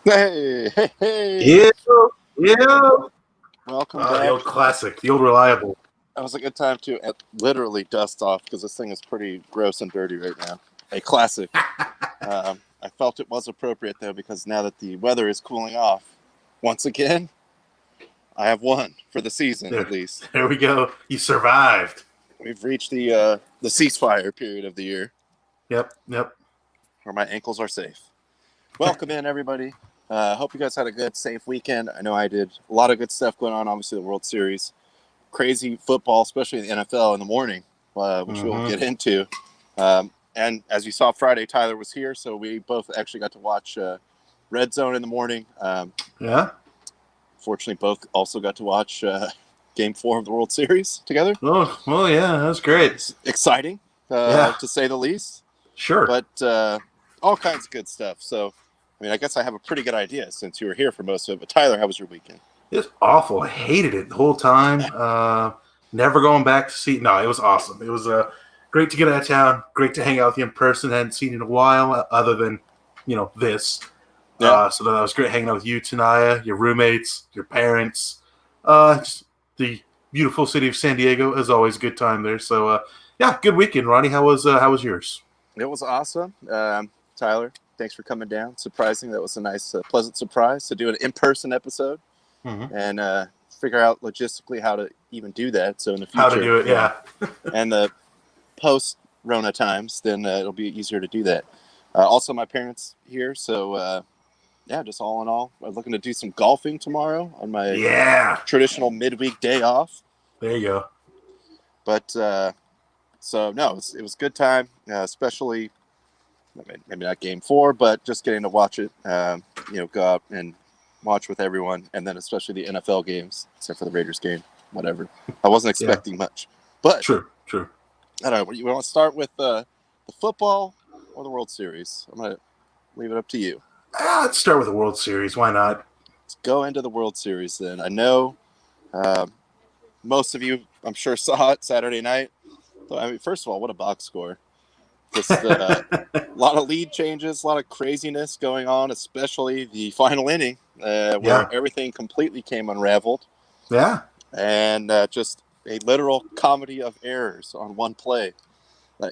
Hey. Yeah, yeah. Welcome The back. old classic, the old reliable. That was a good time to literally dust off because this thing is pretty gross and dirty right now. A classic. I felt it was appropriate though because now that the weather is cooling off, once again, I have won for the season at There, least. there we go. You survived. We've reached the ceasefire period of the year Yep. where my ankles are safe. Welcome in everybody. Hope you guys had a good, safe weekend. I know I did. A lot of good stuff going on. Obviously, the World Series. Crazy football, especially the NFL in the morning, which we'll get into. And as you saw Friday, Tyler was here, so we both actually got to watch Red Zone in the morning. Yeah. Fortunately, both also got to watch Game 4 of the World Series together. Oh, well, yeah, that was great. It's exciting, Yeah. to say the least. Sure. But all kinds of good stuff. So, I mean, I guess I have a pretty good idea since you were here for most of it. But Tyler, how was your weekend? It was awful. I hated it the whole time. Never going back to see. No, it was awesome. It was great to get out of town. Great to hang out with you in person. Hadn't seen you in a while, other than this. Yeah. So that was great hanging out with you, Tanaya, your roommates, your parents, just the beautiful city of San Diego. As always, good time there. So yeah, good weekend, Ronnie. How was yours? It was awesome. Tyler, thanks for coming down. Surprising. That was a nice, pleasant surprise to do an in-person episode and figure out logistically how to even do that. So in the future, how to do it, yeah. And the post-Rona times, then it'll be easier to do that. Also, my parents here, so yeah, just all in all, I'm looking to do some golfing tomorrow on my traditional midweek day off. There you go. But so no, it was a good time, especially maybe not Game 4, but just getting to watch it. Go out and watch with everyone, and then especially the NFL games, except for the Raiders game. Whatever, I wasn't expecting much, but true. I don't know. You want to start with the football or the World Series? I'm gonna leave it up to you. Let's start with the World Series. Why not? Let's go into the World Series then. I know most of you, I'm sure, saw it Saturday night. I mean, first of all, what a box score. Just a lot of lead changes, a lot of craziness going on, especially the final inning where everything completely came unraveled. Yeah. And just a literal comedy of errors on one play.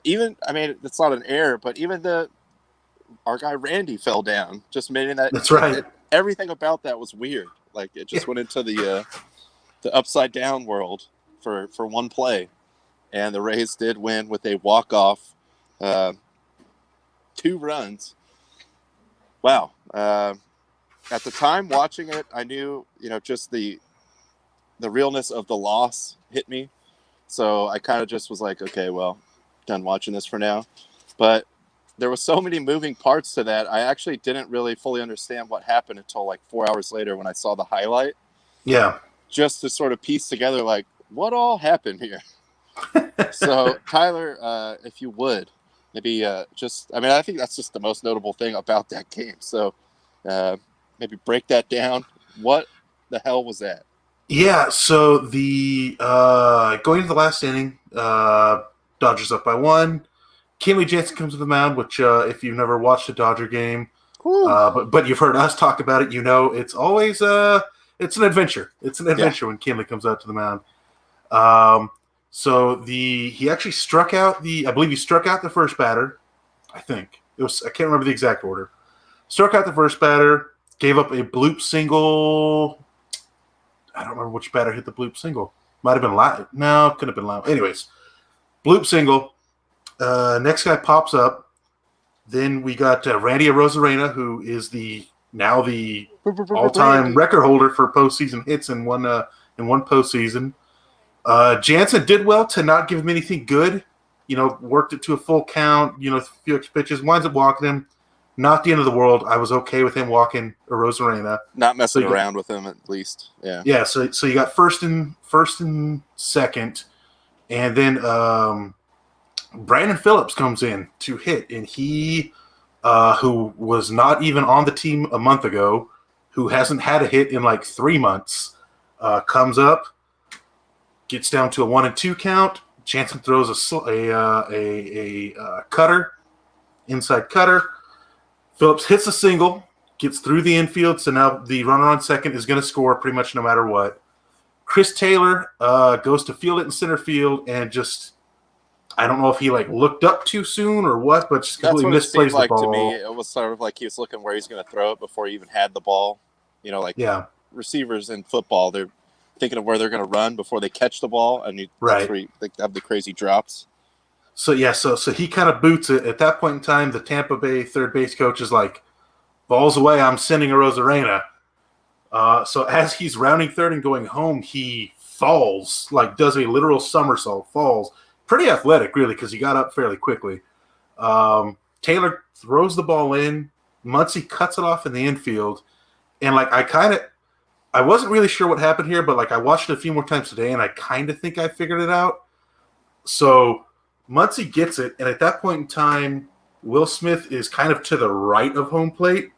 It's not an error, but even our guy Randy fell down, just meaning that that's right. Everything about that was weird. Like it just went into the upside down world for one play, and the Rays did win with a walk-off, 2 runs. Wow. At the time watching it, I knew just the realness of the loss hit me, so I kind of just was like, okay, well, done watching this for now. But there were so many moving parts to that. I actually didn't really fully understand what happened until like 4 hours later when I saw the highlight. Yeah. Just to sort of piece together, like, what all happened here? So, Tyler, if you would, maybe I think that's just the most notable thing about that game. So, maybe break that down. What the hell was that? Yeah, so the going into the last inning, Dodgers up by 1. Kenley Jansen comes to the mound, which if you've never watched a Dodger game, but you've heard us talk about it, it's always it's an adventure. It's an adventure when Kenley comes out to the mound. So he actually struck out the first batter. I think I can't remember the exact order. Struck out the first batter, gave up a bloop single. I don't remember which batter hit the bloop single. Might have been Loud. No, couldn't have been Loud. Anyways, bloop single. Next guy pops up. Then we got Randy Arozarena, who is the all-time record holder for postseason hits in one postseason. Jansen did well to not give him anything good. Worked it to a full count. A few extra pitches. Winds up walking him. Not the end of the world. I was okay with him walking Arozarena. Not messing around with him, at least. Yeah. Yeah. So you got first and second, and then Brandon Phillips comes in to hit, and he, who was not even on the team a month ago, who hasn't had a hit in like 3 months, comes up, gets down to a 1-2 count. Jansen throws a cutter, inside cutter. Phillips hits a single, gets through the infield, so now the runner on second is going to score pretty much no matter what. Chris Taylor goes to field it in center field and just, I don't know if he looked up too soon or what, but just That's completely what it seemed misplays the like ball. to me. It was sort of like he was looking where he's going to throw it before he even had the ball. Yeah, Receivers in football, they're thinking of where they're going to run before they catch the ball, and Right. that's where they have the crazy drops. So he kind of boots it. At that point in time, the Tampa Bay third base coach is like, "Ball's away. I'm sending a Rosarena." So as he's rounding third and going home, he falls, does a literal somersault, falls. Pretty athletic, really, because he got up fairly quickly. Taylor throws the ball in. Muncy cuts it off in the infield. And, I wasn't really sure what happened here, but, I watched it a few more times today, and I kind of think I figured it out. So Muncy gets it, and at that point in time, Will Smith is kind of to the right of home plate.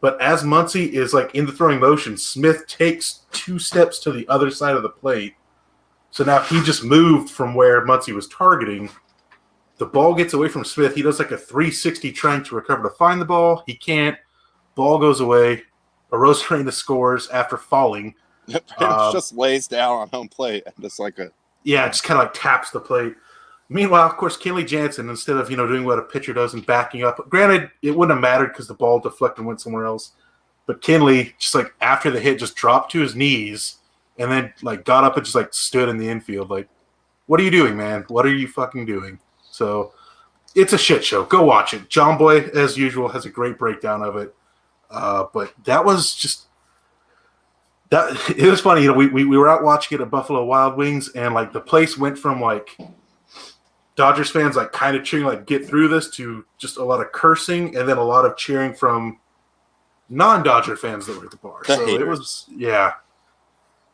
But as Muncy is in the throwing motion, Smith takes 2 steps to the other side of the plate. So now he just moved from where Muncy was targeting. The ball gets away from Smith. He does a 360 trying to recover to find the ball. He can't. Ball goes away. Arozarena scores after falling. It pretty much just lays down on home plate and just just kind of taps the plate. Meanwhile, of course, Kenley Jansen, instead of doing what a pitcher does and backing up, granted, it wouldn't have mattered because the ball deflected and went somewhere else. But Kenley, just after the hit, just dropped to his knees and then got up and just stood in the infield. What are you doing, man? What are you fucking doing? So it's a shit show. Go watch it. John Boy, as usual, has a great breakdown of it. But that was just that. It was funny. We were out watching it at Buffalo Wild Wings, and the place went from Dodgers fans kind of cheering get through this to just a lot of cursing and then a lot of cheering from non-Dodger fans that were at the bar. The so haters.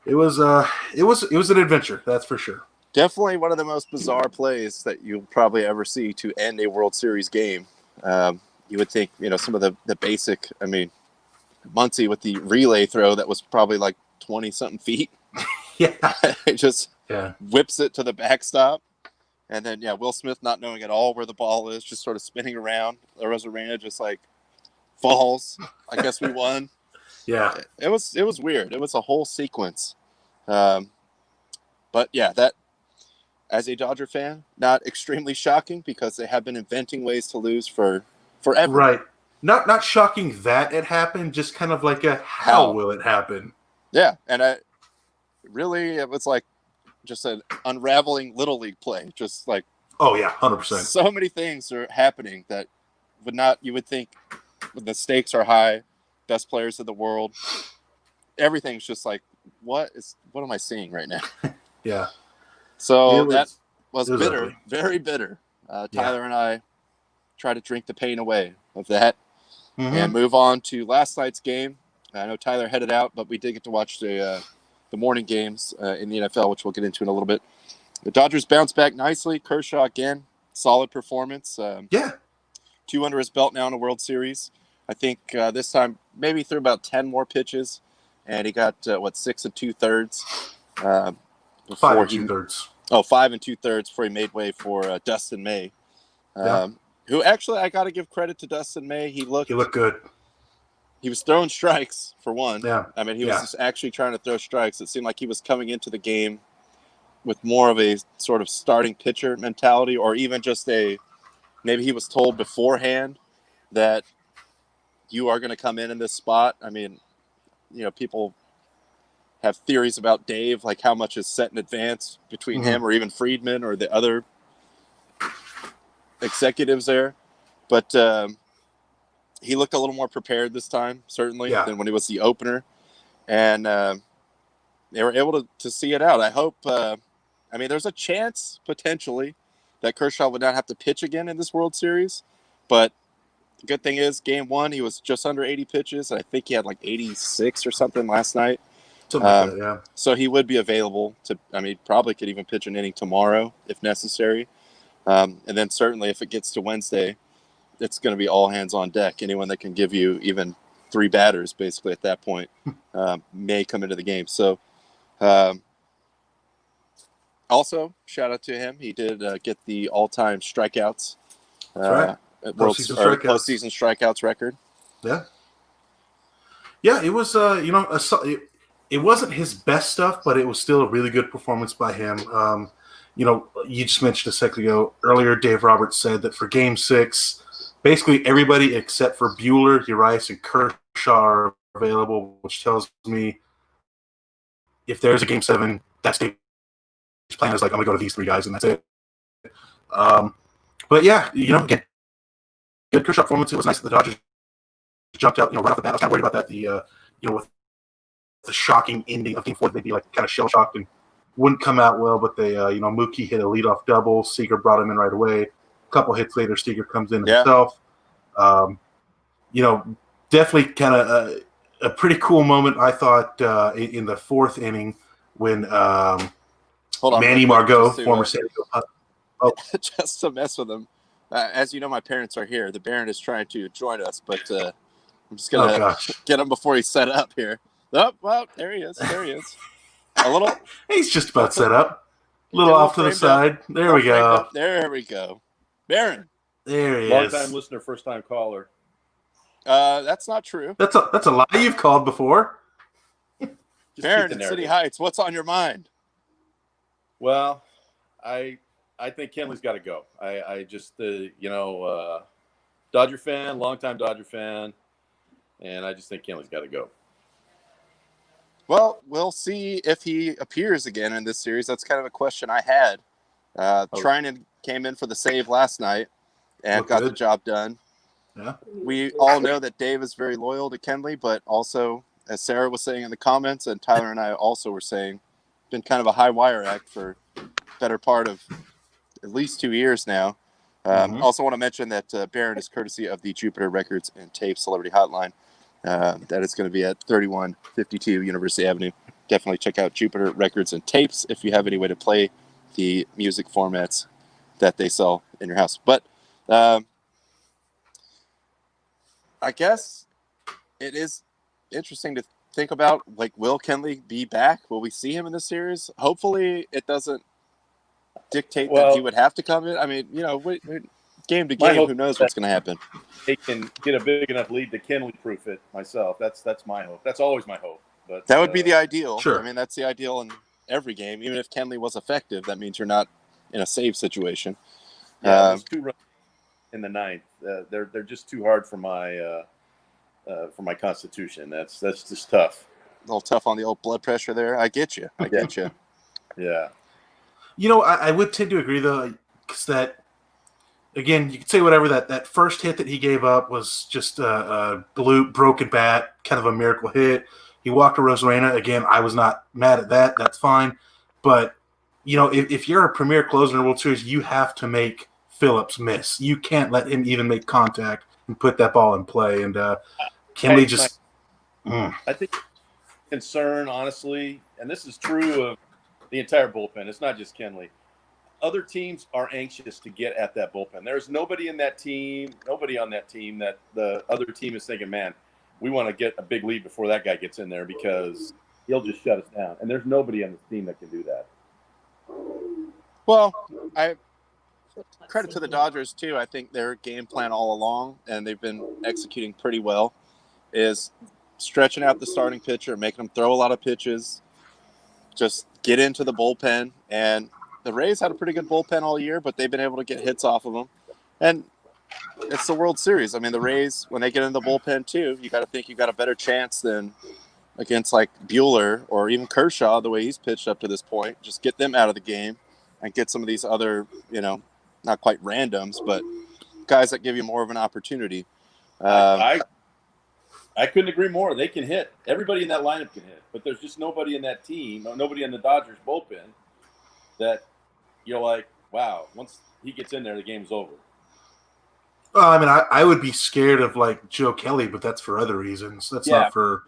it was an adventure, that's for sure. Definitely one of the most bizarre plays that you'll probably ever see to end a World Series game. You would think, some of the basic, Muncy with the relay throw that was probably 20-something feet. Yeah. It just whips it to the backstop. And then, Will Smith not knowing at all where the ball is, just sort of spinning around. Arozarena just falls. I guess we won. Yeah. It was weird. It was a whole sequence. But that, as a Dodger fan, not extremely shocking because they have been inventing ways to lose for forever. Right. Not shocking that it happened, just kind of how will it happen? Yeah. And it was just an unraveling Little League play. Just oh yeah, 100%. So many things are happening that you would think the stakes are high, best players in the world. Everything's just what am I seeing right now? Yeah. So that was bitter, ugly. Very bitter. Tyler and I try to drink the pain away of that and move on to last night's game. I know Tyler headed out, but we did get to watch the morning games in the NFL, which we'll get into in a little bit. The Dodgers bounced back nicely. Kershaw, again, solid performance. 2 under his belt now in a World Series. I think this time maybe threw about 10 more pitches, and he got, 6 2/3. 5 2/3. Oh, 5 2/3 before he made way for Dustin May. Who actually, I got to give credit to Dustin May. He looked good. He was throwing strikes, for one. Yeah. He was just actually trying to throw strikes. It seemed like he was coming into the game with more of a sort of starting pitcher mentality, or even just maybe he was told beforehand that you are going to come in this spot. People have theories about Dave, how much is set in advance between him or even Friedman or the other executives there. But he looked a little more prepared this time, certainly, than when he was the opener. And they were able to see it out. I hope, there's a chance, potentially, that Kershaw would not have to pitch again in this World Series. But the good thing is, game 1, he was just under 80 pitches. I think he had 86 or something last night. Something like that, yeah. So he would be available to, probably could even pitch an inning tomorrow if necessary. And then certainly if it gets to Wednesday, it's going to be all hands on deck. Anyone that can give you even 3 batters, basically, at that point, may come into the game. So also, shout out to him. He did get the all-time strikeouts. That's right. Postseason strikeouts record. Yeah. Yeah, it was. It wasn't his best stuff, but it was still a really good performance by him. You just mentioned a second ago earlier. Dave Roberts said that for Game 6, basically everybody except for Bueller, Urias, and Kershaw are available, which tells me if there's a Game 7, that's Dave's plan is like I'm gonna go to these three guys and that's it. But yeah, again, good Kershaw performance. It was nice that the Dodgers jumped out, right off the bat. I was kind of worried about that. With the shocking ending of Game 4, they'd be like kind of shell shocked and wouldn't come out well. But they, Mookie hit a leadoff double. Seager brought him in right away. A couple hits later, Seager comes in himself. Definitely kind of a pretty cool moment, I thought, in the fourth inning when Manny Margot, former San Diego. Just to mess with them. As you know, my parents are here. The Baron is trying to join us, but I'm just going to get him before he's set up here. Oh, well, there he is. A little. He's just about set up. A little off to the side. There we go. There we go. Baron. There he is. Long-time listener, first-time caller. That's not true. That's a lie. You've called before. Baron in City Heights, what's on your mind? Well, I think Kenley's got to go. I just, Dodger fan, longtime Dodger fan, and I just think Kenley's got to go. Well, we'll see if he appears again in this series. That's kind of a question I had. Treinen came in for the save last night and got the job done. Yeah. We all know that Dave is very loyal to Kenley, but also, as Sarah was saying in the comments, and Tyler and I also were saying, been kind of a high wire act for better part of at least 2 years now. Also want to mention that Baron is courtesy of the Jupiter Records and Tape Celebrity Hotline. That is going to be at 3152 University Avenue. Definitely check out Jupiter Records and Tapes if you have any way to play the music formats that they sell in your house. But I guess it is interesting to think about, like, will Kenley be back? Will we see him in this series? Hopefully it doesn't dictate that he would have to come in. I mean, game to game, who knows what's going to happen. They can get a big enough lead to Kenley-proof it myself. That's my hope. That's always my hope. But that would be the ideal. Sure. I mean, that's the ideal in every game. Even if Kenley was effective, that means you're not in a save situation. Yeah, those 2 runs in the ninth. They're just too hard for my constitution. That's just tough. A little tough on the old blood pressure there. I get you. Yeah. I would tend to agree, though, because that, again, you could say whatever, that first hit that he gave up was just a broken bat, kind of a miracle hit. He walked to Rosarena. Again, I was not mad at that. That's fine. But, if you're a premier closer in the World Series, you have to make Phillips miss. You can't let him even make contact and put that ball in play. And Kenley just I think concern, honestly, and this is true of the entire bullpen. It's not just Kenley. Other teams are anxious to get at that bullpen. There's nobody on that team that the other team is thinking, man, we want to get a big lead before that guy gets in there because he'll just shut us down. And there's nobody on the team that can do that. Well, I credit to the Dodgers, too. I think their game plan all along, and they've been executing pretty well, is stretching out the starting pitcher, making them throw a lot of pitches, just get into the bullpen. And the Rays had a pretty good bullpen all year, but they've been able to get hits off of them. And it's the World Series. I mean, the Rays, when they get in the bullpen, too, you got to think you got a better chance than against, like, Bueller or even Kershaw, the way he's pitched up to this point. Just get them out of the game and get some of these other, not quite randoms, but guys that give you more of an opportunity. I couldn't agree more. They can hit. Everybody in that lineup can hit, but there's just nobody in that team, or nobody in the Dodgers bullpen that you're like, wow, once he gets in there, the game's over. Well, I mean, I would be scared of, like, Joe Kelly, but that's for other reasons. That's not for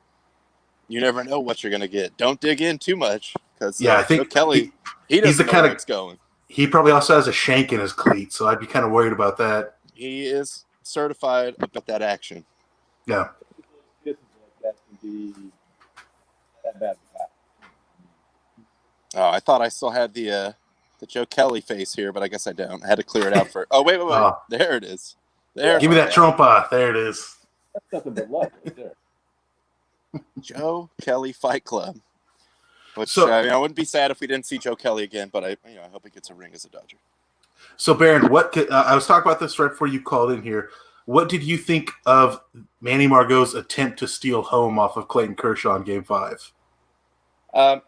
– You never know what you're going to get. Don't dig in too much because I think Joe Kelly, he doesn't know where it's going. He probably also has a shank in his cleat, so I'd be kind of worried about that. He is certified about that action. Yeah. That can be that bad. Oh, I thought I still had the Joe Kelly face here, but I guess I don't. I had to clear it out for. Oh, wait. There it is. There. Give me that trompa. There it is. That's nothing but luck right there. Joe Kelly Fight Club. Which So- I wouldn't be sad if we didn't see Joe Kelly again, but I hope he gets a ring as a Dodger. So, Baron, I was talking about this right before you called in here. What did you think of Manny Margot's attempt to steal home off of Clayton Kershaw in Game 5? I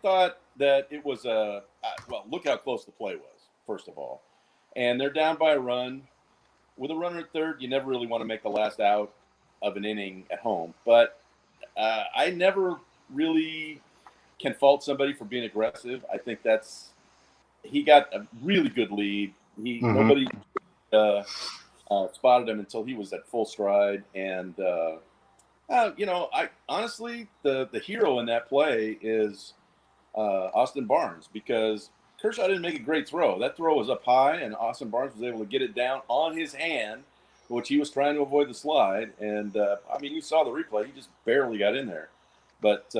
thought that it was well, look how close the play was, first of all. And they're down by a run. With a runner at third, you never really want to make the last out of an inning at home. But I never really can fault somebody for being aggressive. I think he got a really good lead. Nobody spotted him until he was at full stride. And, I honestly, the hero in that play is Austin Barnes, because Kershaw didn't make a great throw. That throw was up high, and Austin Barnes was able to get it down on his hand, which he was trying to avoid the slide. And, you saw the replay. He just barely got in there. But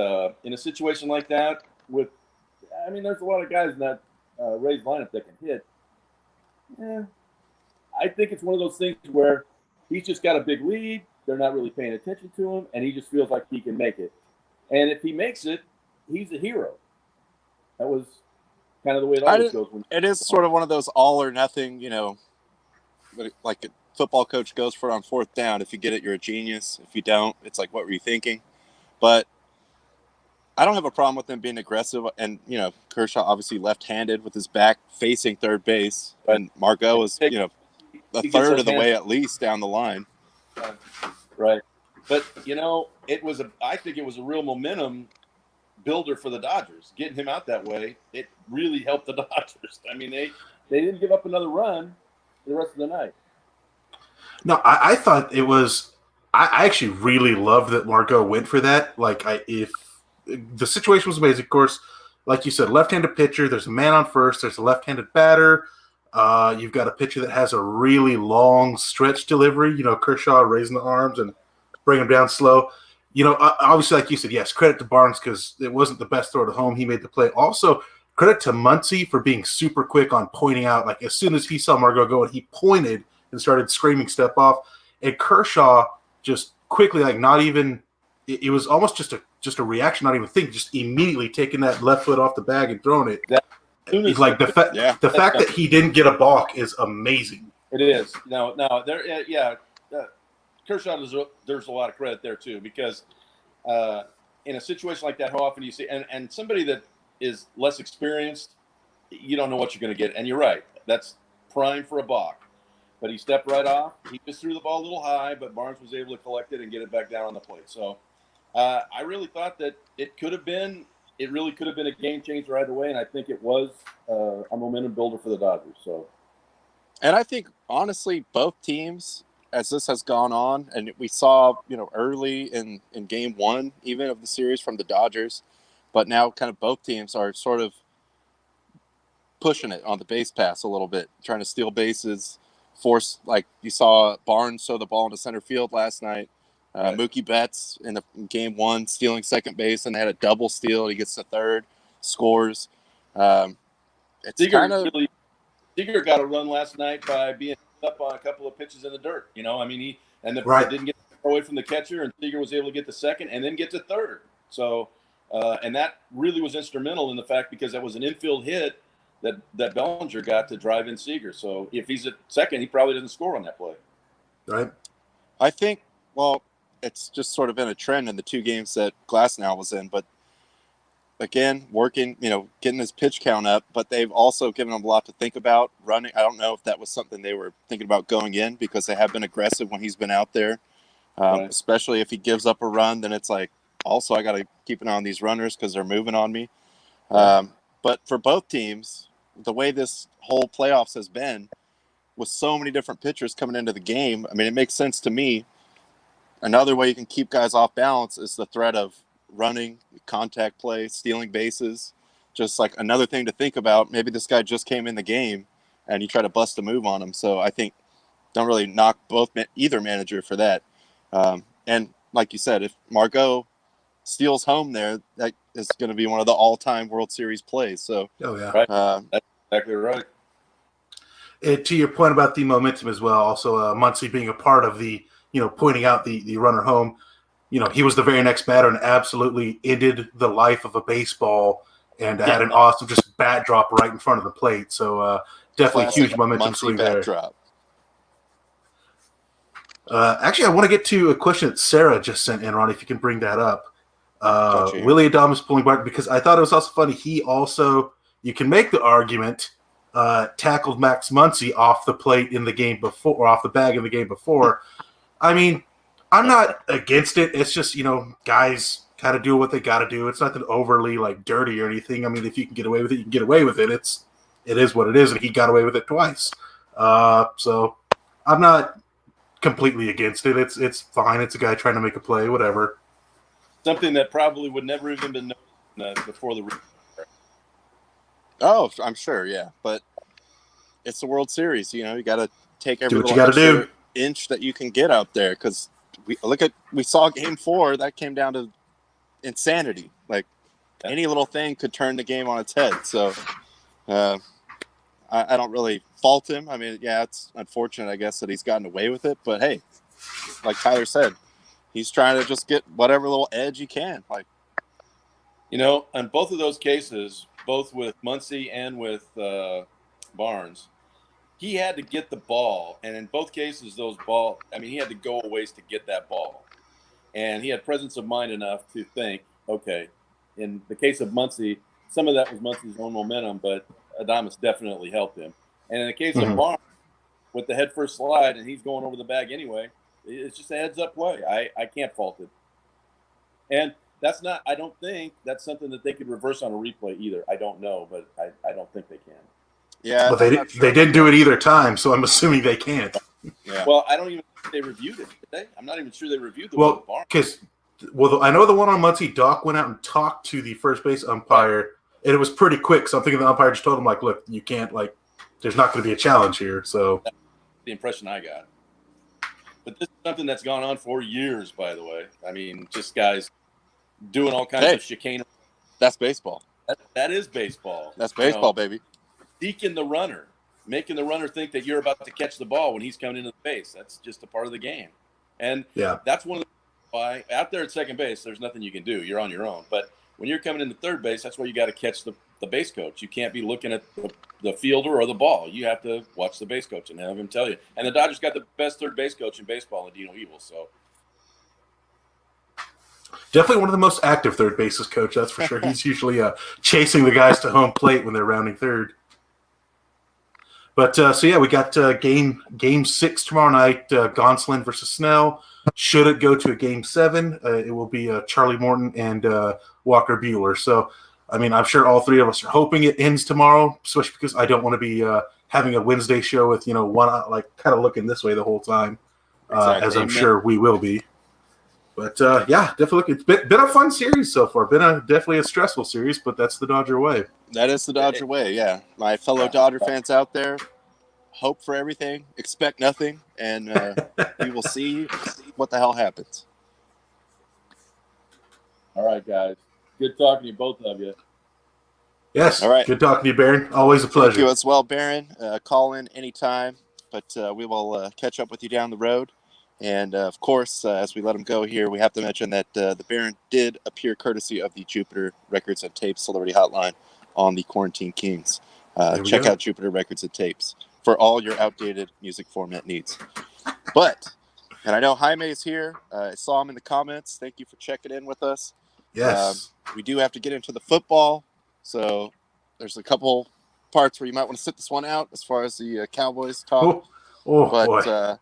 in a situation like that, there's a lot of guys in that Rays lineup that can hit. Yeah, I think it's one of those things where he's just got a big lead. They're not really paying attention to him, and he just feels like he can make it. And if he makes it, he's a hero. That was kind of the way it always goes. It is sort of one of those all or nothing, like a football coach goes for it on fourth down. If you get it, you're a genius. If you don't, it's like, what were you thinking? But I don't have a problem with him being aggressive. And, Kershaw obviously left-handed with his back facing third base. And Margot was, a third of the way at least down the line. Right. But, I think it was a real momentum builder for the Dodgers. Getting him out that way, it really helped the Dodgers. They didn't give up another run the rest of the night. No, I thought it was – I actually really loved that Margot went for that. If the situation was amazing, of course, like you said, left-handed pitcher, there's a man on first, there's a left-handed batter. You've got a pitcher that has a really long stretch delivery, Kershaw raising the arms and bring him down slow. Obviously, like you said, yes, credit to Barnes because it wasn't the best throw to home. He made the play. Also, credit to Muncy for being super quick on pointing out. As soon as he saw Margot going, he pointed and started screaming step off. And Kershaw just quickly, not even – it was almost just a reaction, not even thinking, just immediately taking that left foot off the bag and throwing it. He's the fact that he didn't get a balk is amazing. It is. No, Kershaw deserves a lot of credit there too, because in a situation like that, how often do you see and somebody that is less experienced, you don't know what you're going to get. And you're right, that's prime for a balk. But he stepped right off. He just threw the ball a little high, but Barnes was able to collect it and get it back down on the plate. So I really thought that it really could have been a game changer either way, and I think it was a momentum builder for the Dodgers. So, and I think honestly, both teams, as this has gone on, and we saw early in Game 1 even of the series from the Dodgers, but now kind of both teams are sort of pushing it on the base pass a little bit, trying to steal bases, force, like you saw Barnes throw the ball into center field last night. Right. Mookie Betts in Game 1 stealing second base, and they had a double steal. He gets to third, scores. It's Seager got a run last night by being up on a couple of pitches in the dirt. He didn't get away from the catcher, and Seager was able to get the second and then get to third. So, and that really was instrumental in the fact because that was an infield hit that Bellinger got to drive in Seager. So if he's at second, he probably doesn't score on that play. Right. I think. Well, it's just sort of been a trend in the two games that Glasnow was in, but again, working, getting his pitch count up, but they've also given him a lot to think about running. I don't know if that was something they were thinking about going in because they have been aggressive when he's been out there, right. Especially if he gives up a run, then it's like, also I got to keep an eye on these runners because they're moving on me. But for both teams, the way this whole playoffs has been with so many different pitchers coming into the game, it makes sense to me. Another way you can keep guys off balance is the threat of running, contact play, stealing bases. Just like another thing to think about. Maybe this guy just came in the game and you try to bust a move on him. So I think don't really knock either manager for that. And like you said, if Margot steals home there, that is going to be one of the all-time World Series plays. So, right. That's exactly right. And to your point about the momentum as well, also Muncy being a part of the, pointing out the runner home. he was the very next batter and absolutely ended the life of a baseball and had an awesome just bat drop right in front of the plate. So definitely Classic huge momentum Muncy swing bat there. drop. Actually, I want to get to a question that Sarah just sent in, Ron, if you can bring that up. Gotcha, yeah. Willie Adames pulling back, because I thought it was also funny. He also, you can make the argument, tackled Max Muncy off the plate in the game before, or off the bag in the game before. I mean, I'm not against it. It's just, guys got to do what they got to do. It's nothing overly like dirty or anything. I mean, if you can get away with it, you can get away with it. It is what it is, and he got away with it twice. So I'm not completely against it. It's fine. It's a guy trying to make a play, whatever. Something that probably would never even been known before the. Oh, I'm sure, yeah. But it's the World Series. You got to take every Do what you little gotta extra inch that you can get out there. Because we saw Game 4 that came down to insanity. Like any little thing could turn the game on its head. So I don't really fault him. I mean, yeah, it's unfortunate, I guess, that he's gotten away with it. But hey, like Tyler said, he's trying to just get whatever little edge he can. Like, on both of those cases, both with Muncy and with Barnes, he had to get the ball. And in both cases, he had to go a ways to get that ball. And he had presence of mind enough to think, okay, in the case of Muncy, some of that was Muncy's own momentum, but Adames definitely helped him. And in the case of Barnes, with the head first slide, and he's going over the bag anyway, it's just a heads-up play. I can't fault it. And I don't think that's something that they could reverse on a replay either. I don't know, but I don't think they can. Yeah. Well, they didn't do it either time, so I'm assuming they can't. Yeah. Well, I don't even think they reviewed it, did they? I'm not even sure they reviewed the one with Barnes. Because, I know the one on Muncy, Doc went out and talked to the first base umpire, and it was pretty quick. So I'm thinking the umpire just told him, like, look, you can't, like, there's not going to be a challenge here. So that's the impression I got. But this is something that's gone on for years, by the way. I mean, just guys doing all kinds of chicane. That's baseball. That is baseball. That's baseball, baby. Seeking the runner, making the runner think that you're about to catch the ball when he's coming into the base. That's just a part of the game. And that's one of the why out there at second base, there's nothing you can do. You're on your own. But when you're coming into third base, that's where you got to catch the base coach. You can't be looking at the fielder or the ball. You have to watch the base coach and have him tell you. And the Dodgers got the best third base coach in baseball in Dino Evil. So definitely one of the most active third bases coach, that's for sure. He's usually chasing the guys to home plate when they're rounding third. But we got game 6 tomorrow night, Gonsolin versus Snell. Should it go to a game 7, it will be Charlie Morton and Walker Buehler. So, I mean, I'm sure all three of us are hoping it ends tomorrow, especially because I don't want to be having a Wednesday show with, one kind of looking this way the whole time, as I'm sure we will be. But definitely, it's been a fun series so far. Definitely a stressful series, but that's the Dodger way. That is the Dodger way, yeah. My fellow Dodger fans out there, hope for everything, expect nothing, and we will see what the hell happens. All right, guys. Good talking to you, both of you. Yes. All right. Good talking to you, Baron. Always a pleasure. Thank you as well, Baron. Call in anytime, but we will catch up with you down the road. And, of course, as we let him go here, we have to mention that the Baron did appear courtesy of the Jupiter Records and Tapes Celebrity Hotline on the Quarantine Kings. Check out Jupiter Records and Tapes for all your outdated music format needs. And I know Jaime is here. I saw him in the comments. Thank you for checking in with us. Yes. We do have to get into the football. So there's a couple parts where you might want to sit this one out as far as the Cowboys talk. Boy.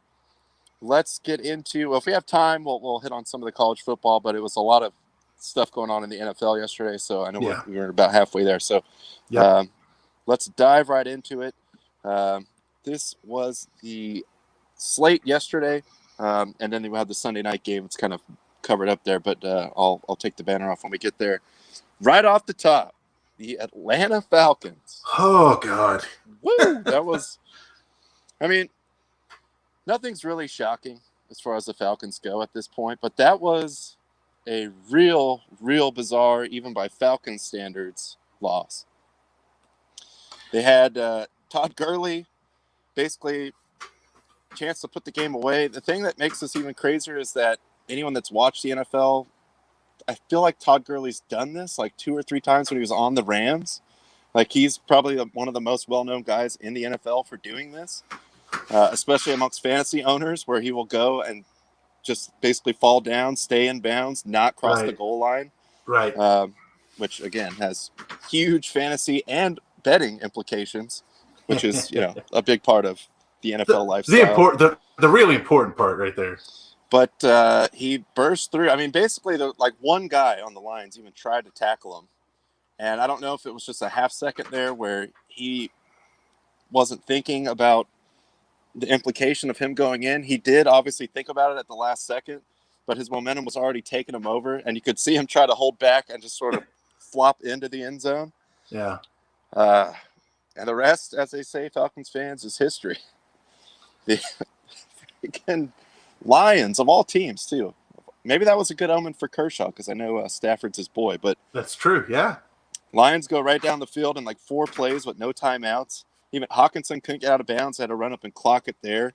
Let's get into, if we have time, we'll hit on some of the college football, but it was a lot of stuff going on in the NFL yesterday, so I know we were about halfway there. So let's dive right into it. This was the slate yesterday, and then we had the Sunday night game. It's kind of covered up there, but I'll take the banner off when we get there. Right off the top, the Atlanta Falcons. Oh, God. Woo! That was, I mean, nothing's really shocking as far as the Falcons go at this point, but that was a real bizarre, even by Falcons standards, loss. They had Todd Gurley basically chance to put the game away. The thing that makes this even crazier is that anyone that's watched the NFL, I feel like Todd Gurley's done this like 2 or 3 times when he was on the Rams. Like he's probably one of the most well-known guys in the NFL for doing this, especially amongst fantasy owners, where he will go and just basically fall down, stay in bounds, not cross the goal line. Right. Which again has huge fantasy and betting implications, which is a big part of the NFL lifestyle. The really important part right there. But he burst through. I mean, basically, one guy on the Lions even tried to tackle him, and I don't know if it was just a half second there where he wasn't thinking about the implication of him going in. He did obviously think about it at the last second, but his momentum was already taking him over, and you could see him try to hold back and just sort of flop into the end zone. Yeah. And the rest, as they say, Falcons fans, is history. Again, Lions of all teams too. Maybe that was a good omen for Kershaw because I know Stafford's his boy. But that's true. Yeah. Lions go right down the field in like 4 plays with no timeouts. Even Hawkinson couldn't get out of bounds. Had to run up and clock it there.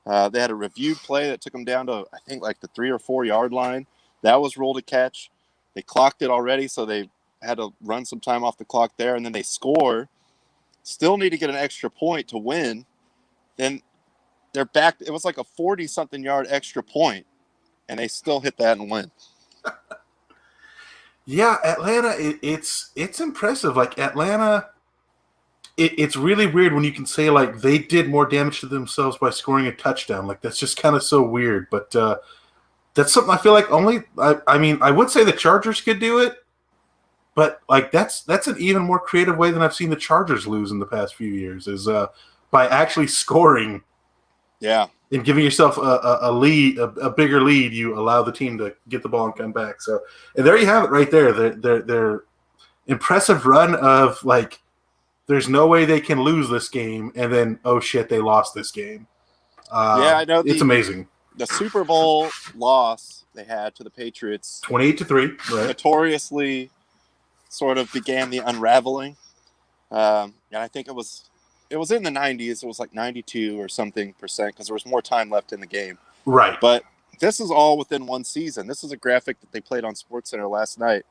They had a reviewed play that took them down to I think like the 3 or 4 yard line. That was ruled a catch. They clocked it already, so they had to run some time off the clock there, and then they score. Still need to get an extra point to win. Then they're back. It was like a 40-something yard extra point, and they still hit that and win. Yeah, Atlanta, it's impressive. Like Atlanta, it's really weird when you can say like they did more damage to themselves by scoring a touchdown. Like that's just kind of so weird. But that's something I feel like I mean, I would say the Chargers could do it, but like that's an even more creative way than I've seen the Chargers lose in the past few years is by actually scoring. Yeah. And giving yourself a lead, a bigger lead, you allow the team to get the ball and come back. So, and there you have it right there. Their impressive run of like, there's no way they can lose this game, and then oh shit, they lost this game. Yeah, I know. It's amazing. The Super Bowl loss they had to the Patriots, 28-3, right? Notoriously, sort of began the unraveling, and I think it was in the 90s. It was like 92 or something percent because there was more time left in the game. Right. But this is all within one season. This is a graphic that they played on SportsCenter last night.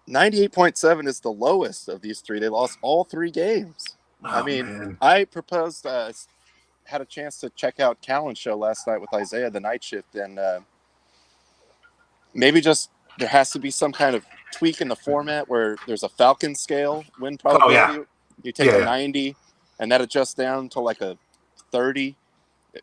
98.7 is the lowest of these 3. They lost all 3 games. Oh, I mean, man. I proposed, had a chance to check out Callan's show last night with Isaiah, the night shift, and maybe just there has to be some kind of tweak in the format where there's a Falcon scale win probability. Oh, yeah. You take a 90, and that adjusts down to like a 30.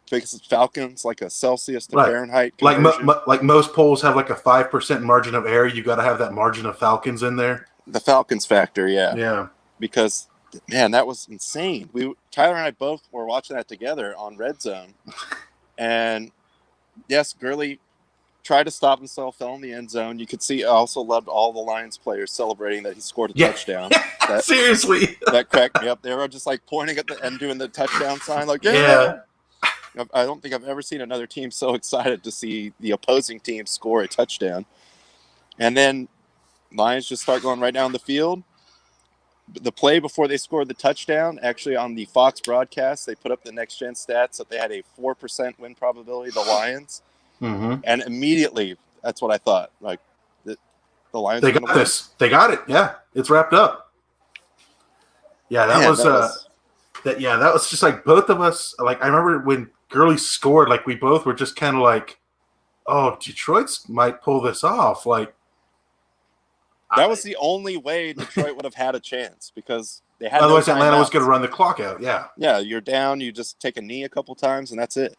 Because Falcons like a Celsius to Fahrenheit conversion. Like most polls have like a 5% margin of error. You got to have that margin of Falcons in there. The Falcons factor, yeah. Yeah. Because, man, that was insane. Tyler and I both were watching that together on Red Zone. And, yes, Gurley tried to stop himself, fell in the end zone. You could see I also loved all the Lions players celebrating that he scored a touchdown. Seriously. That cracked me up. They were just like pointing at the end, doing the touchdown sign, like, yeah. I don't think I've ever seen another team so excited to see the opposing team score a touchdown. And then Lions just start going right down the field. The play before they scored the touchdown, actually on the Fox broadcast, they put up the next-gen stats that they had a 4% win probability, the Lions. Mm-hmm. And immediately, that's what I thought. Like, the Lions they got this. They got it. Yeah, it's wrapped up. Yeah, that was just like both of us. Like I remember when Gurley scored, like we both were just kind of like, "Oh, Detroit's might pull this off." Like that was the only way Detroit would have had a chance because they had. Otherwise, Atlanta was going to run the clock out. Yeah. Yeah, you're down. You just take a knee a couple times, and that's it.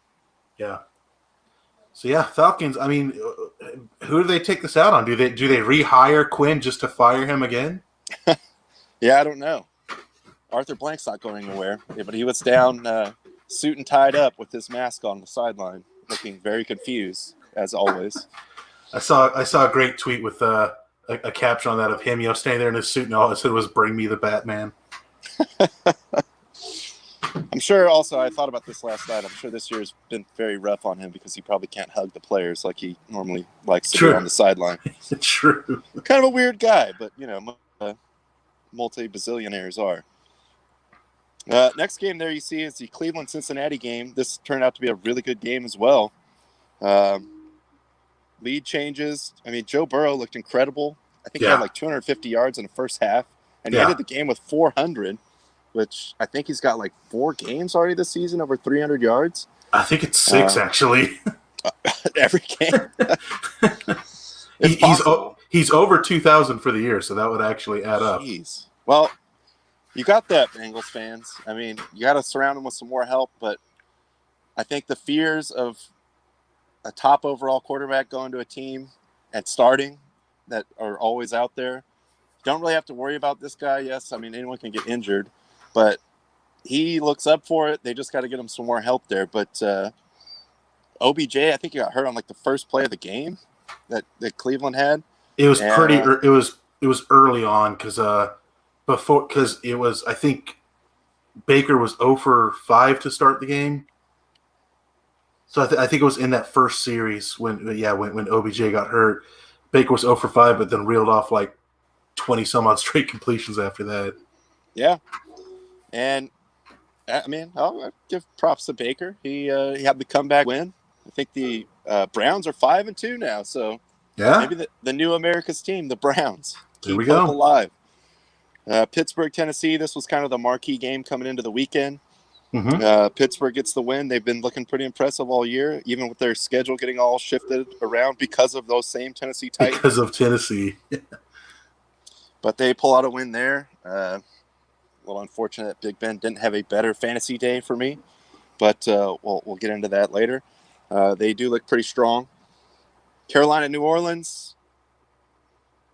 Yeah. So yeah, Falcons. I mean, who do they take this out on? Do they rehire Quinn just to fire him again? Yeah, I don't know. Arthur Blank's not going anywhere, but he was down, suit and tied up with his mask on the sideline, looking very confused as always. I saw a great tweet with a caption on that of him, standing there in his suit, and all it said was "Bring me the Batman." I'm sure. Also, I thought about this last night. I'm sure this year's been very rough on him because he probably can't hug the players like he normally likes to do on the sideline. True. Kind of a weird guy, but multi-bazillionaires are. Next game there you see is the Cleveland-Cincinnati game. This turned out to be a really good game as well. lead changes. I mean, Joe Burrow looked incredible. I think he Yeah. had like 250 yards in the first half, and he Yeah. ended the game with 400, which I think he's got like 4 games already this season over 300 yards I think it's 6 actually. every game. He- It's possible. he's over 2,000 for the year, so that would actually add up. Jeez. Well, you got that, Bengals fans. I mean, you got to surround them with some more help, but I think the fears of a top overall quarterback going to a team and starting that are always out there. Don't really have to worry about this guy. Yes, I mean, anyone can get injured, but he looks up for it. They just got to get him some more help there. But OBJ, I think he got hurt on like the first play of the game that Cleveland had. It was Yeah. pretty. It was early on because it was. I think Baker was 0 for 5 to start the game. So I think it was in that first series when OBJ got hurt. Baker was 0 for 5, but then reeled off like 20 some odd straight completions after that. Yeah, and I mean, I'll give props to Baker. He had the comeback win. I think the Browns are 5-2 now, so Yeah, maybe the new America's team, the Browns, There we keep hope go. alive. Pittsburgh, Tennessee. This was kind of the marquee game coming into the weekend. Mhm. Pittsburgh gets the win. They've been looking pretty impressive all year, even with their schedule getting all shifted around because of those same Tennessee Titans. because of Tennessee. But they pull out a win there. Well, unfortunate Big Ben didn't have a better fantasy day for me, but we'll get into that later. They do look pretty strong. Carolina, New Orleans.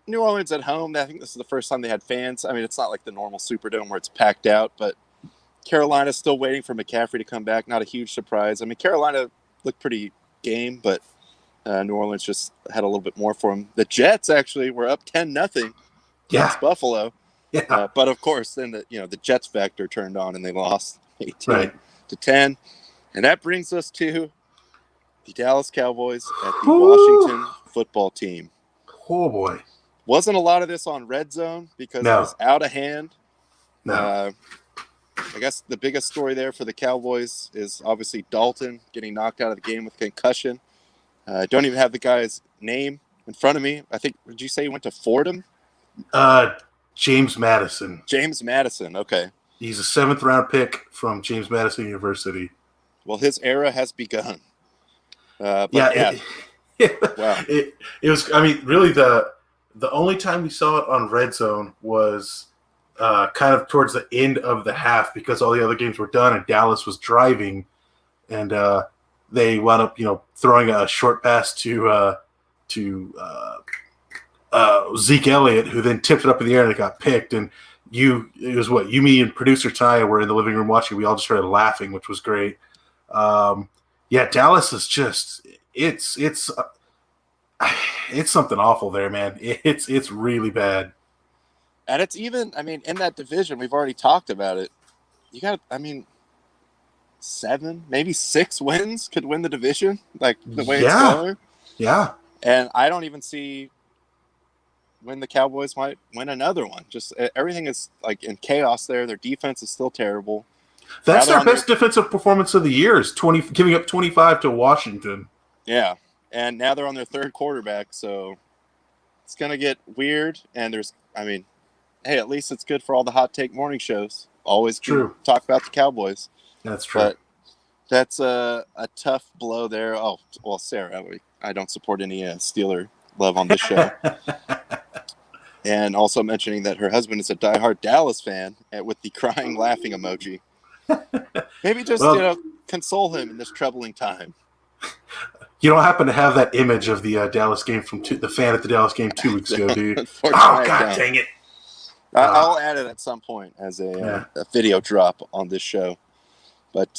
New Orleans at home. I think this is the first time they had fans. I mean, it's not like the normal Superdome where it's packed out, but Carolina's still waiting for McCaffrey to come back. Not a huge surprise. I mean, Carolina looked pretty game, but New Orleans just had a little bit more for them. The Jets actually were up 10-0 Yeah, against Buffalo. yeah, But of course, then the Jets factor turned on and they lost 18 right. to 10, and that brings us to the Dallas Cowboys at the Woo! Washington Football Team. Oh boy, Wasn't a lot of this on Red Zone because No. it was out of hand. no, I guess the biggest story there for the Cowboys is obviously Dalton getting knocked out of the game with concussion. I don't even have the guy's name in front of me. I think, did you say he went to Fordham? James Madison. James Madison. Okay. He's a 7th round pick from James Madison University. Well, his era has begun. But Yeah, wow. It was. I mean, really, the only time we saw it on Red Zone was kind of towards the end of the half because all the other games were done and Dallas was driving, and they wound up, throwing a short pass to Zeke Elliott, who then tipped it up in the air and it got picked. And you, me, and producer Ty were in the living room watching. We all just started laughing, which was great. Dallas is just it's something awful there, man. It's really bad. And it's even, I mean, in that division, we've already talked about it. You got, I mean, 7, maybe 6 wins could win the division, like the way it's going. Yeah. And I don't even see when the Cowboys might win another one. Just everything is like in chaos there. Their defense is still terrible. That's Now their they're best defensive performance of the year is giving up 25 to Washington. Yeah. And now they're on their 3rd quarterback. So it's going to get weird. And hey, at least it's good for all the hot take morning shows. Always True. Talk about the Cowboys. That's true. But that's a tough blow there. Oh, well, Sarah, I don't support any Steeler love on this show. And also mentioning that her husband is a diehard Dallas fan with the crying, laughing emoji. Maybe just, console him in this troubling time. You don't happen to have that image of the Dallas game the fan at the Dallas game 2 weeks ago, do you? Unfortunately, Oh, I God don't. dang it. I'll add it at some point as a video drop on this show. But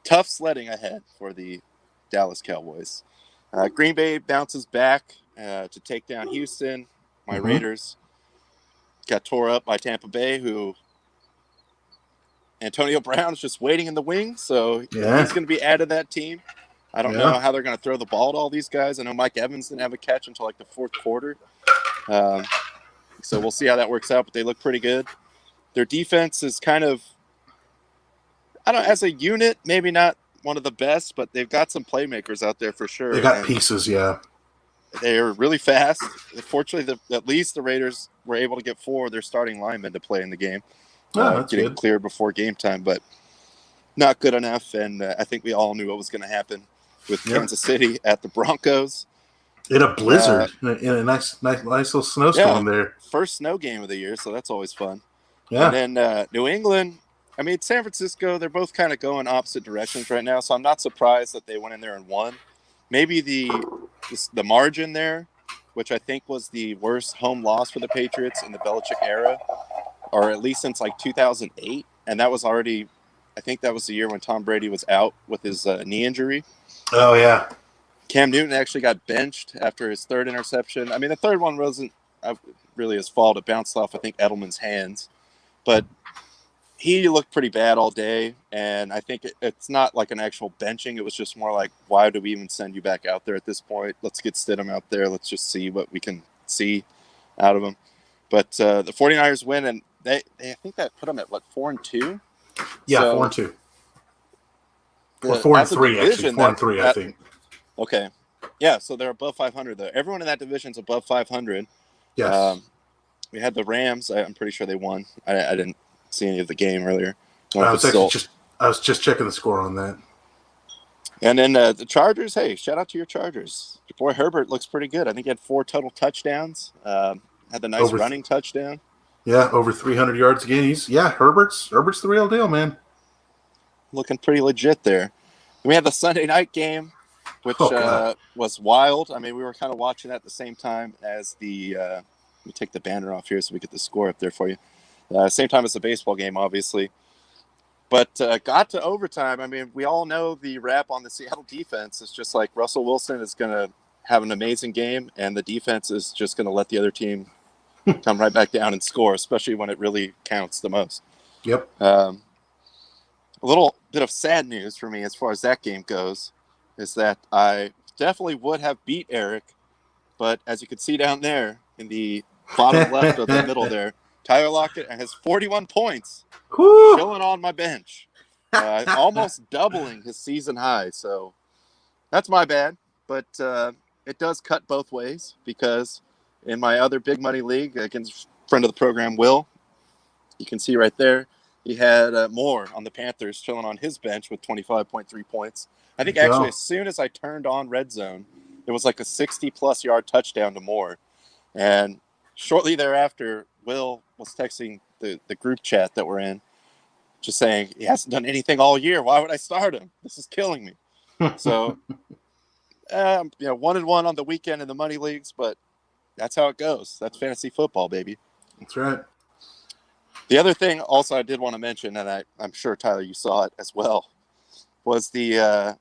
tough sledding ahead for the Dallas Cowboys. Green Bay bounces back to take down Houston. My Raiders got tore up by Tampa Bay, who Antonio Brown is just waiting in the wings, so he's going to be added to that team. I don't know how they're going to throw the ball to all these guys. I know Mike Evans didn't have a catch until like the 4th quarter. So we'll see how that works out, but they look pretty good. Their defense is kind of, as a unit, maybe not one of the best, but they've got some playmakers out there for sure. They got pieces, yeah. they're really fast. Fortunately, at least the Raiders were able to get 4 of their starting linemen to play in the game, Oh, that's getting good. cleared before game time, but not good enough. And I think we all knew what was going to happen with Yep. Kansas City at the Broncos. In a blizzard, in a nice little snowstorm there. First snow game of the year, so that's always fun. Yeah. And then New England, I mean, San Francisco, they're both kind of going opposite directions right now, so I'm not surprised that they went in there and won. Maybe the margin there, which I think was the worst home loss for the Patriots in the Belichick era, or at least since like 2008, and that was already, I think that was the year when Tom Brady was out with his knee injury. Oh, yeah. Cam Newton actually got benched after his 3rd interception. I mean, the 3rd one wasn't really his fault. It bounced off, I think, Edelman's hands. But he looked pretty bad all day, and I think it's not like an actual benching. It was just more like, why do we even send you back out there at this point? Let's get Stidham out there. Let's just see what we can see out of him. But the 49ers win, and they I think that put them at, 4-2? Yeah, So 4-2. Or 4-3, actually. 4-3, I think. Okay. Yeah, so they're above 500, though. Everyone in that division's above 500. Yes. We had the Rams. I'm pretty sure they won. I didn't see any of the game earlier. I was just checking the score on that. And then the Chargers, hey, shout out to your Chargers. Your boy Herbert looks pretty good. I think he had 4 total touchdowns. Had the nice running touchdown. Yeah, over 300 yards again. Herbert's the real deal, man. Looking pretty legit there. And we had the Sunday night game, which was wild. I mean, we were kind of watching at the same time as the let me take the banner off here so we get the score up there for you. Same time as the baseball game, obviously. But got to overtime. I mean, we all know the rap on the Seattle defense. It's just like Russell Wilson is going to have an amazing game, and the defense is just going to let the other team come right back down and score, especially when it really counts the most. Yep. A little bit of sad news for me as far as that game goes is that I definitely would have beat Eric, but as you can see down there in the bottom left of the middle there, Tyler Lockett has 41 points chilling on my bench, almost doubling his season high. So that's my bad, but it does cut both ways because in my other big money league against friend of the program, Will, you can see right there, he had Moore on the Panthers chilling on his bench with 25.3 points. I think actually as soon as I turned on Red Zone, it was like a 60-plus yard touchdown to Moore. And shortly thereafter, Will was texting the group chat that we're in, just saying, he hasn't done anything all year. Why would I start him? This is killing me. So, 1-1 on the weekend in the money leagues, but that's how it goes. That's fantasy football, baby. That's right. The other thing also I did want to mention, and I'm sure, Tyler, you saw it as well, was the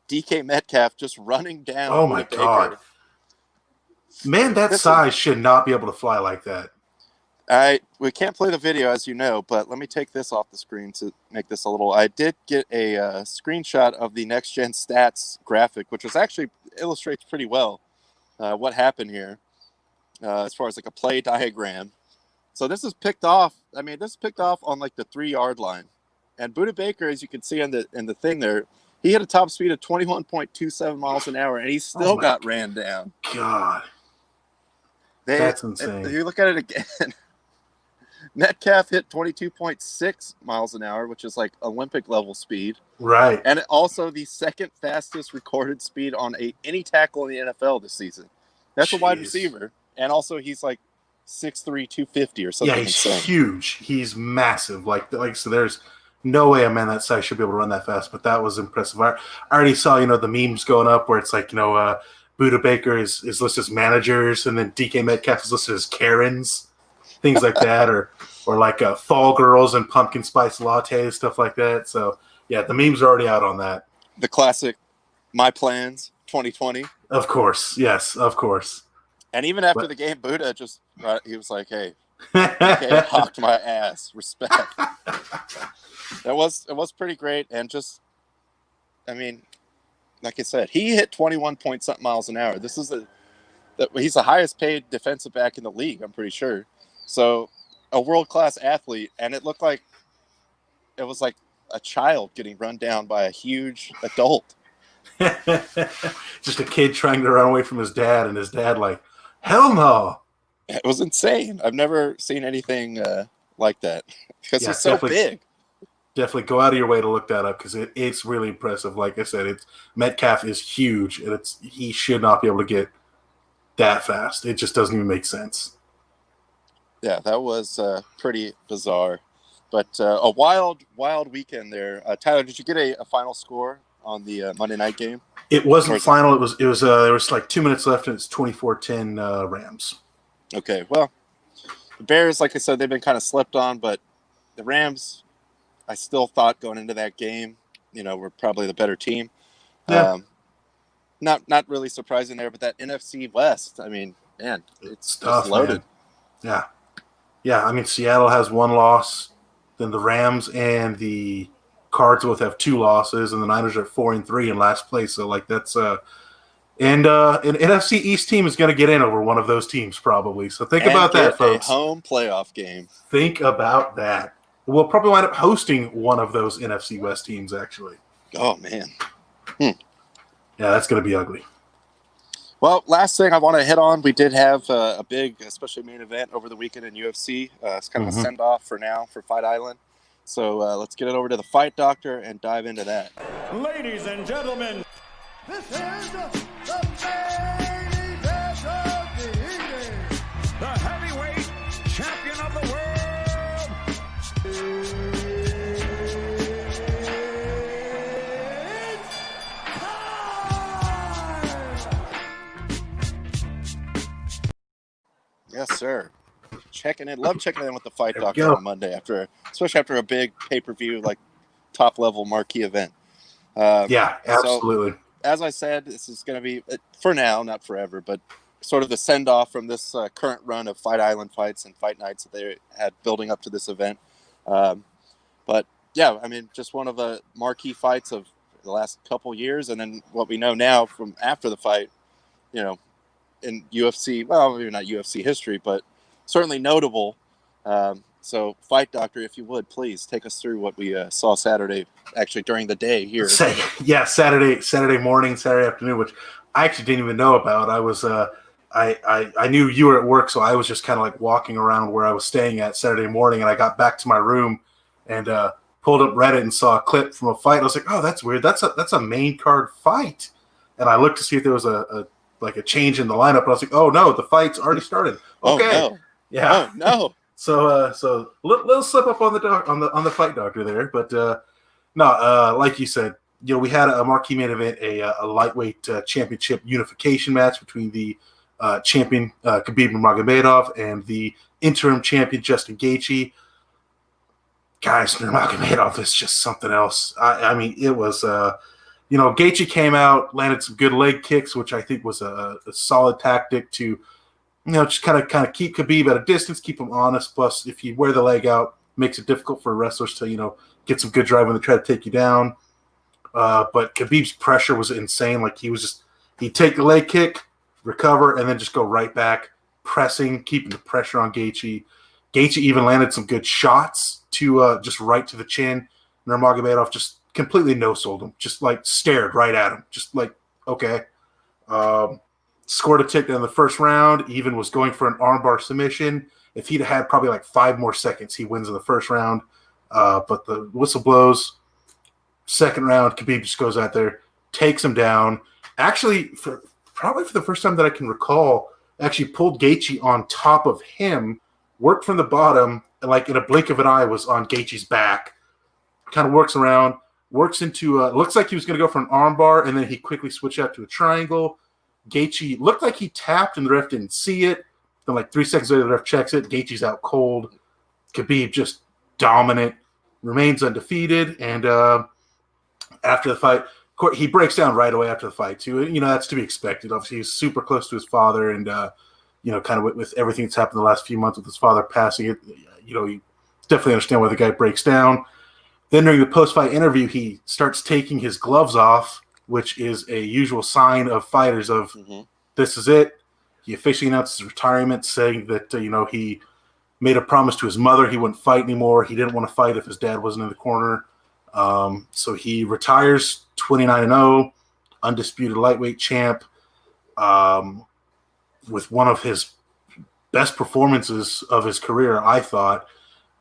DK Metcalf just running down. Oh, my God. Man, that size should not be able to fly like that. We can't play the video, as you know, but let me take this off the screen to make this a little. I did get a screenshot of the Next Gen Stats graphic, which was actually illustrates pretty well what happened here as far as like a play diagram. So this is picked off. I mean, this is picked off on like the 3-yard line, and Budda Baker, as you can see in the thing there, he had a top speed of 21.27 miles an hour, and he still got ran down. God, that's insane. You look at it again. Metcalf hit 22.6 miles an hour, which is like Olympic level speed. Right. And also the second fastest recorded speed on any tackle in the NFL this season. That's a wide receiver. And also he's like 6'3", 250 or something. Yeah, he's huge. He's massive. Like so there's no way a man that size should be able to run that fast, but that was impressive. I already saw, the memes going up where it's like, Budda Baker is listed as managers, and then DK Metcalf is listed as Karens. Things like that, or like fall girls and pumpkin spice lattes, stuff like that. So, yeah, the memes are already out on that. The classic My Plans 2020. Of course. Yes, of course. And even after the game, Budda he was like, hey, okay, hawked my ass. Respect. It was pretty great. And just, I mean, like I said, he hit 21 point something miles an hour. This is he's the highest paid defensive back in the league, I'm pretty sure. So a world-class athlete, and it looked like it was like a child getting run down by a huge adult. Just a kid trying to run away from his dad, and his dad like, hell no. It was insane. I've never seen anything like that because Yeah, he's so big. Definitely go out of your way to look that up because it's really impressive. Like I said, Metcalf is huge, and he should not be able to get that fast. It just doesn't even make sense. Yeah, that was pretty bizarre, but a wild weekend there. Tyler, did you get a final score on the Monday night game? It wasn't final. It was there was like 2 minutes left, and it's 24-10 Rams. Okay, well, the Bears, like I said, they've been kind of slept on, but the Rams, I still thought going into that game, were probably the better team. Yeah. Not really surprising there, but that NFC West, I mean, man, it's tough, loaded. Man. Yeah. I mean, Seattle has one loss, then the Rams and the Cards both have 2 losses, and the Niners are 4-3 in last place. So, like, that's and an NFC East team is going to get in over one of those teams probably. So think about that, folks. A home playoff game. Think about that. We'll probably wind up hosting one of those NFC West teams, actually. Oh, man. Yeah, that's going to be ugly. Well, last thing I want to hit on, we did have a big, especially main event over the weekend in UFC. It's kind of a send-off for now for Fight Island. So let's get it over to the Fight Doctor and dive into that. Ladies and gentlemen, this is the main event of the evening. The heavyweight champion of the world. It's time! Yes, sir. Love checking in with the Fight There we Doctor go. on Monday, especially after a big pay-per-view, like top-level marquee event. Yeah, absolutely. So, as I said, this is going to be, for now, not forever, but sort of the send-off from this current run of Fight Island fights and fight nights that they had building up to this event. But, yeah, I mean, just one of the marquee fights of the last couple years, and then what we know now from after the fight, in UFC, well, maybe not UFC history, but certainly notable. So, Fight Doctor, if you would, please take us through what we saw Saturday, actually during the day here. Saturday morning, Saturday afternoon, which I actually didn't even know about. I was, I knew you were at work, so I was just kind of like walking around where I was staying at Saturday morning, and I got back to my room and pulled up Reddit and saw a clip from a fight. I was like, oh, that's weird. That's a main card fight. And I looked to see if there was a change in the lineup. And I was like, oh no, the fight's already started. Okay, Oh, no. yeah, Oh, no. So little slip up on the Fight Doctor there, but no, like you said, we had a marquee main event, a lightweight championship unification match between the champion Khabib Nurmagomedov and the interim champion Justin Gaethje. Guys, Nurmagomedov is just something else. I mean, it was Gaethje came out, landed some good leg kicks, which I think was a solid tactic to. Just kind of keep Khabib at a distance, keep him honest. Plus, if you wear the leg out, makes it difficult for wrestlers to, get some good drive when they try to take you down. But Khabib's pressure was insane. Like he'd take the leg kick, recover, and then just go right back, pressing, keeping the pressure on Gaethje. Gaethje even landed some good shots to just right to the chin. Nurmagomedov just completely no-sold him, just like stared right at him, just like, okay. Scored a takedown in the first round, even was going for an armbar submission. If he'd had probably like 5 more seconds, he wins in the first round. But the whistle blows. Second round, Khabib just goes out there, takes him down. Actually, probably for the first time that I can recall, actually pulled Gaethje on top of him, worked from the bottom, and like in a blink of an eye was on Gaethje's back. Kind of works around, works into looks like he was going to go for an armbar, and then he quickly switched out to a triangle. Gaethje looked like he tapped, and the ref didn't see it. Then, like 3 seconds later, the ref checks it. Gaethje's out cold. Khabib just dominant, remains undefeated, and after the fight, he breaks down right away after the fight too. That's to be expected. Obviously, he's super close to his father, and kind of with everything that's happened the last few months with his father passing, you definitely understand why the guy breaks down. Then during the post-fight interview, he starts taking his gloves off, which is a usual sign of fighters of this is it. He officially announced his retirement, saying that, he made a promise to his mother he wouldn't fight anymore. He didn't want to fight if his dad wasn't in the corner. So he retires 29-0. undisputed lightweight champ, with one of his best performances of his career, I thought.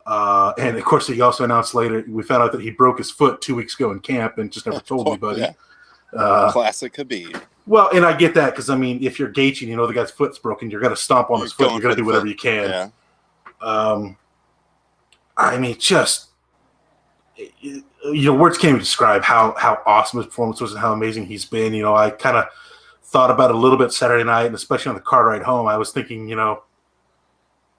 And of course, he also announced later, we found out that he broke his foot 2 weeks ago in camp and just never told anybody. Yeah. Classic Khabib. Well, and I get that because, I mean, if you're Gaethje, you know the guy's foot's broken, you're going to stomp on his foot. You're going to do whatever you can. Yeah. I mean, just, words can't even describe how awesome his performance was and how amazing he's been. I kind of thought about it a little bit Saturday night, and especially on the car ride home, I was thinking,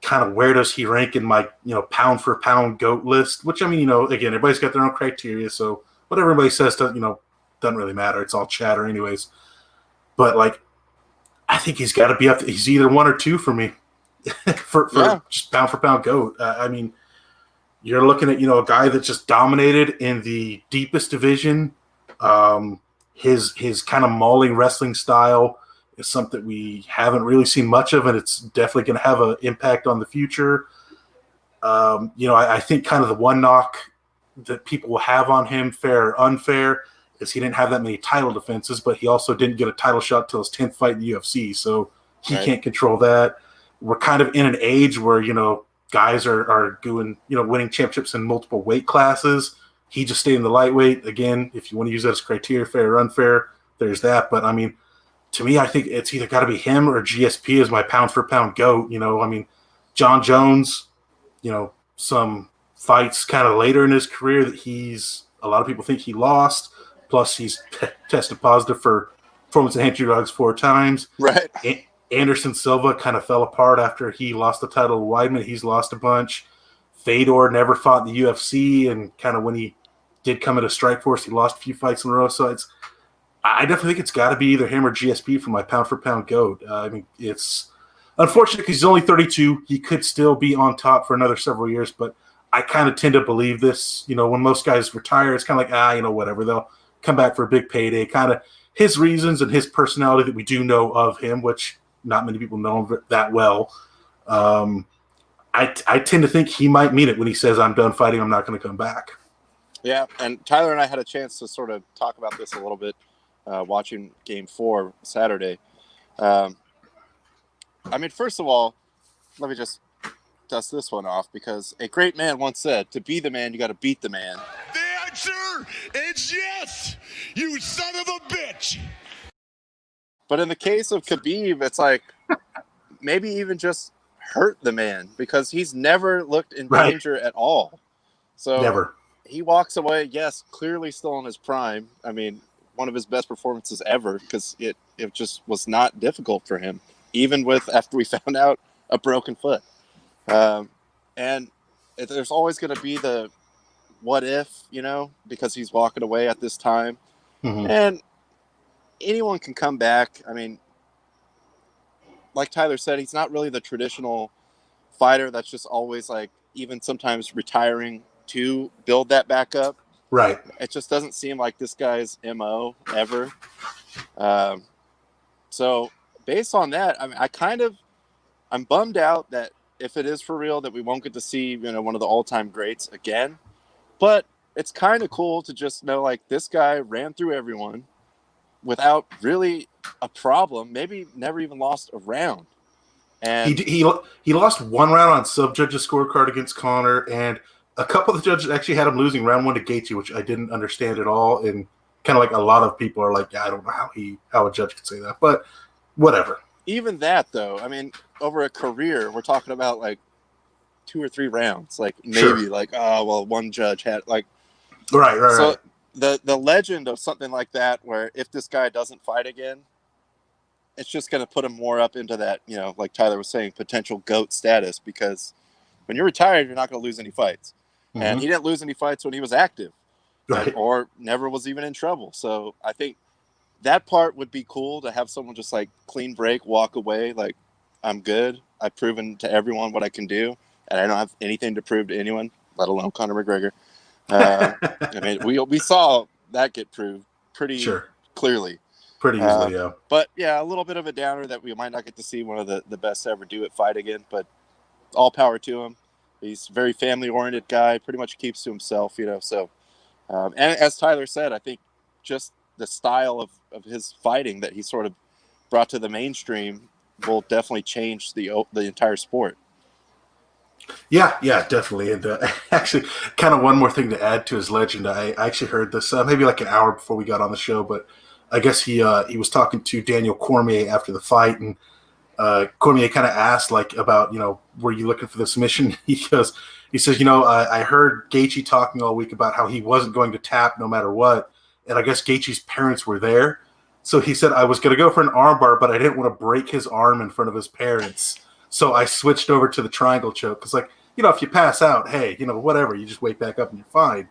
kind of where does he rank in my, pound for pound GOAT list, which, I mean, again, everybody's got their own criteria. So what everybody says doesn't really matter. It's all chatter anyways. But I think he's got to be up. He's either 1 or 2 for me for just pound for pound GOAT. I mean, you're looking at, a guy that just dominated in the deepest division. His kind of mauling wrestling style is something we haven't really seen much of, and it's definitely going to have an impact on the future. I think kind of the one knock that people will have on him, fair or unfair, is he didn't have that many title defenses, but he also didn't get a title shot till his 10th fight in the UFC, so he can't control that. We're kind of in an age where, guys are doing, winning championships in multiple weight classes. He just stayed in the lightweight. Again, if you want to use that as criteria, fair or unfair, there's that. But, I mean, to me, I think it's either got to be him or GSP as my pound-for-pound GOAT. I mean, John Jones, some fights kind of later in his career that a lot of people think he lost. Plus, he's tested positive for performance-enhancing drugs 4 times. Right. Anderson Silva kind of fell apart after he lost the title to Weidman. He's lost a bunch. Fedor never fought in the UFC, and kind of when he did come into Strikeforce, he lost a few fights in a row. So I definitely think it's got to be either him or GSP for my pound-for-pound GOAT. I mean, it's unfortunate because he's only 32. He could still be on top for another several years, but I kind of tend to believe this. When most guys retire, it's kind of like, whatever. They'll come back for a big payday. Kind of his reasons and his personality that we do know of him, which not many people know him that well. I tend to think he might mean it when he says, I'm done fighting, I'm not going to come back. Yeah, and Tyler and I had a chance to sort of talk about this a little bit watching Game 4 Saturday. I mean, first of all, let me just dust this one off, because a great man once said, to be the man, you got to beat the man. The answer is yes, you son of a bitch. But in the case of Khabib, it's like maybe even just hurt the man, because he's never looked in danger at all. So never. He walks away, yes, clearly still in his prime. I mean, one of his best performances ever, because it just was not difficult for him, even after we found out a broken foot. And there's always going to be the what if, because he's walking away at this time. Mm-hmm. And anyone can come back. I mean, like Tyler said, he's not really the traditional fighter that's just always even sometimes retiring to build that back up. Right. It just doesn't seem like this guy's MO ever. So based on that, I mean, I'm bummed out that if it is for real that we won't get to see, one of the all-time greats again. But it's kind of cool to just know, this guy ran through everyone without really a problem, maybe never even lost a round. And he lost 1 round on sub-judges scorecard against Conor, and a couple of the judges actually had him losing round 1 to Gaethje, which I didn't understand at all. And kind of a lot of people are like, yeah, I don't know how a judge could say that, but whatever. Even that, though, I mean, over a career, we're talking about 2 or 3 rounds, maybe sure. One judge had right. So the legend of something like that, where if this guy doesn't fight again, it's just going to put him more up into that, like Tyler was saying, potential GOAT status, because when you're retired, you're not going to lose any fights. Mm-hmm. And he didn't lose any fights when he was active, right, or never was even in trouble. So I think that part would be cool, to have someone just clean break, walk away, I'm good. I've proven to everyone what I can do, and I don't have anything to prove to anyone, let alone Conor McGregor. I mean, we saw that get proved pretty clearly. Pretty easily, yeah. But, yeah, a little bit of a downer that we might not get to see one of the best to ever do it fight again, but all power to him. He's a very family-oriented guy, pretty much keeps to himself, so. And as Tyler said, I think just the style of his fighting that he sort of brought to the mainstream will definitely change the entire sport. Yeah, definitely. And actually, kind of one more thing to add to his legend. I actually heard this maybe like an hour before we got on the show, but I guess he was talking to Daniel Cormier after the fight, and Cormier kind of asked like about, were you looking for the submission? He says, I heard Gaethje talking all week about how he wasn't going to tap no matter what, and I guess Gaethje's parents were there, so he said I was going to go for an armbar, but I didn't want to break his arm in front of his parents. So I switched over to the triangle choke because, if you pass out, hey, whatever, you just wake back up and you're fine.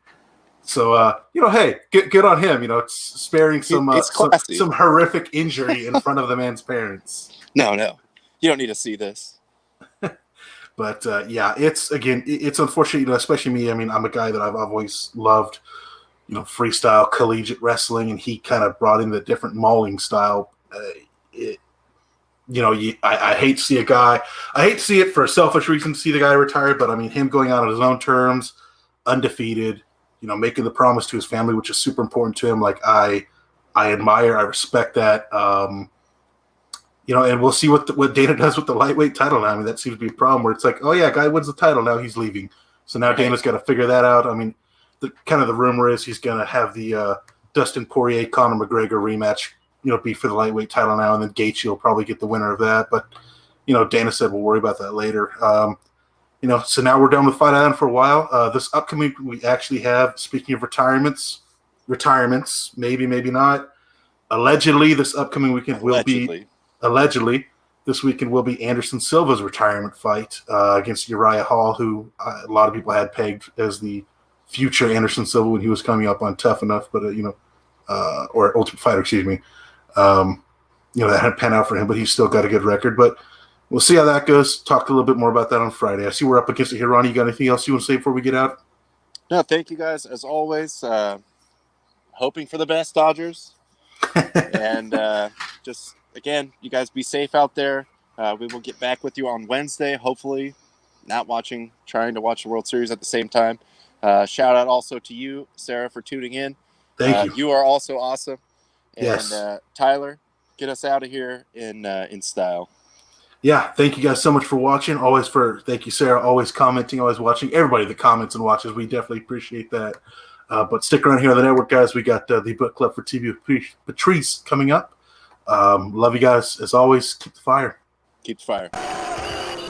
So, hey, good on him. It's sparing some horrific injury in front of the man's parents. No, you don't need to see this. But it's unfortunate. Especially me. I mean, I'm a guy that I've always loved, freestyle collegiate wrestling, and he kind of brought in the different mauling style. I hate to see a guy. I hate to see it for a selfish reason to see the guy retire, but I mean, him going out on his own terms, undefeated, making the promise to his family, which is super important to him. Like I admire, I respect that. And we'll see what Dana does with the lightweight title now. I mean, that seems to be a problem where it's like, oh yeah, guy wins the title, now he's leaving. So now Dana's got to figure that out. I mean, the rumor is he's going to have the Dustin Poirier Conor McGregor rematch. Be for the lightweight title now, and then Gaethje will probably get the winner of that. But, Dana said we'll worry about that later. So now we're done with Fight Island for a while. This upcoming we actually have, speaking of retirements, maybe not. Allegedly, this upcoming weekend will be Anderson Silva's retirement fight against Uriah Hall, who a lot of people had pegged as the future Anderson Silva when he was coming up on Tough Enough, but or Ultimate Fighter, excuse me. That hadn't panned out for him, but he's still got a good record. But we'll see how that goes. Talk a little bit more about that on Friday. I see we're up against it here. Ronnie, you got anything else you want to say before we get out? No, thank you guys as always. Hoping for the best, Dodgers, and just again, you guys be safe out there. We will get back with you on Wednesday. Hopefully, trying to watch the World Series at the same time. Shout out also to you, Sarah, for tuning in. Thank you. You are also awesome. And yes. Tyler, get us out of here in style. Yeah, thank you guys so much for watching. Thank you, Sarah, always commenting, always watching. Everybody that comments and watches, we definitely appreciate that. But stick around here on the network, guys. We got the book club for TV with Patrice coming up. Love you guys. As always, keep the fire. Keep the fire.